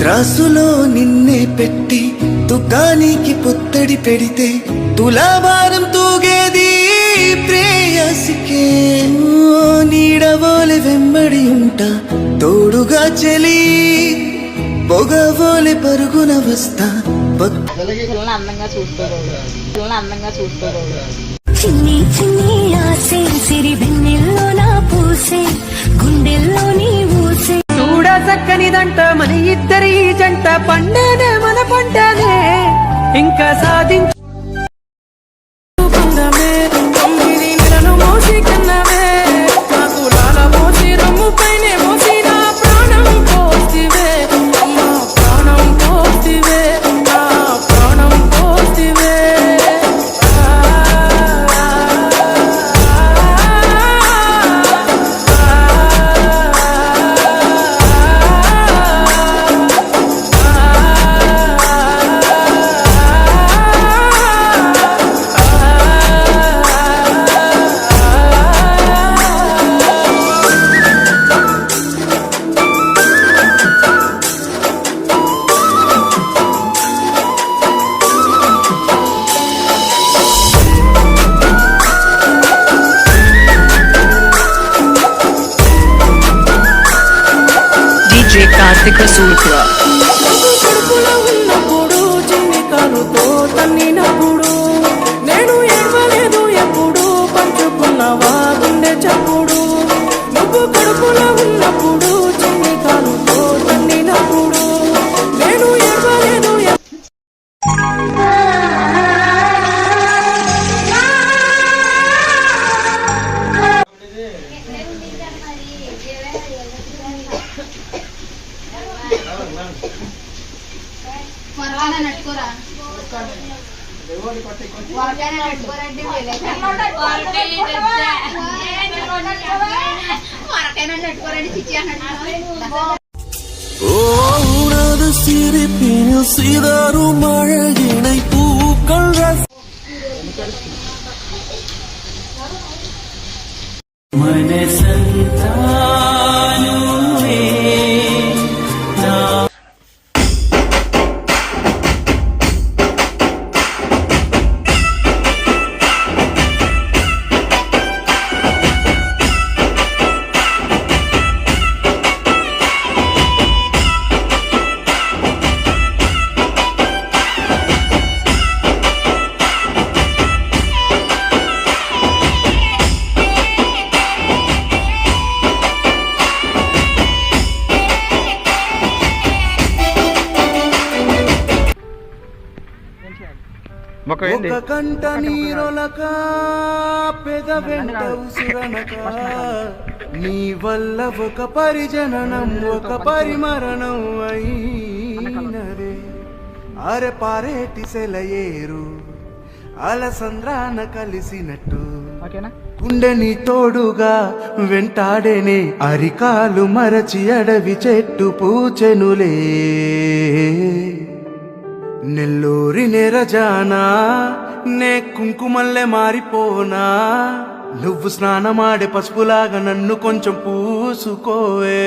త్రాసులో నిన్నే పెట్టి తుకానికి పుత్తడి పెడితే తులాభారం తూగేది ప్రేయసికే. నీడవోలె వెంబడి ఉంటా తోడుగా చెలి, పొగవోలె పరుగున వస్తా. అందంగా చూసుకోవాలి. చిన్ని చిన్ని ఆసే సిరి వెన్నెల్లో నా పూసే గుండెల్లో నీ ఊసే. చూడ చక్కనిదంట మన ఇద్దరి జంట, పండేనే మన పంటనే ఇంకా సాధించు. మోసి కన్నవే నాకు లాల మోసి రమ్ము పైనే మోసి నా ప్రాణం పోస్తివే, అమ్మా ప్రాణం పోస్తివే, నా ప్రాణం పోస్తివే. కార్తిక సూత్ర కడుపులో ఉన్నప్పుడు చిన్ని కాలుతో తన్నినప్పుడు నేను ఏడవలేదు ఎప్పుడు, పంచుకున్నవా గుండె చప్పుడు. నువ్వు కడుపులో ఉన్నప్పుడు చిన్ని కాలుతో తన్నినప్పుడు నేను ఏడవలేదు. சிரிப்பினில் சிதறும் அழகினை பூக்கள் ఒక కంట నీరొలక పెదవెంట ఉసురనక, నీ వల్ల ఒక పరిజననం ఒక పరిమరణం అయినదే. అరె పారేటి సెలయేరు అలసంద్రాన కలిసినట్టు, గుండె నీ తోడుగా వెంటాడేనే అరికాలు మరచి అడవి చెట్టు పూచెనులే. నెల్లూరి నెరజానా నే కుంకుమల్లె మారిపోనా, నువ్వు స్నానమాడే పసుపులాగా నన్ను కొంచెం పూసుకోవే.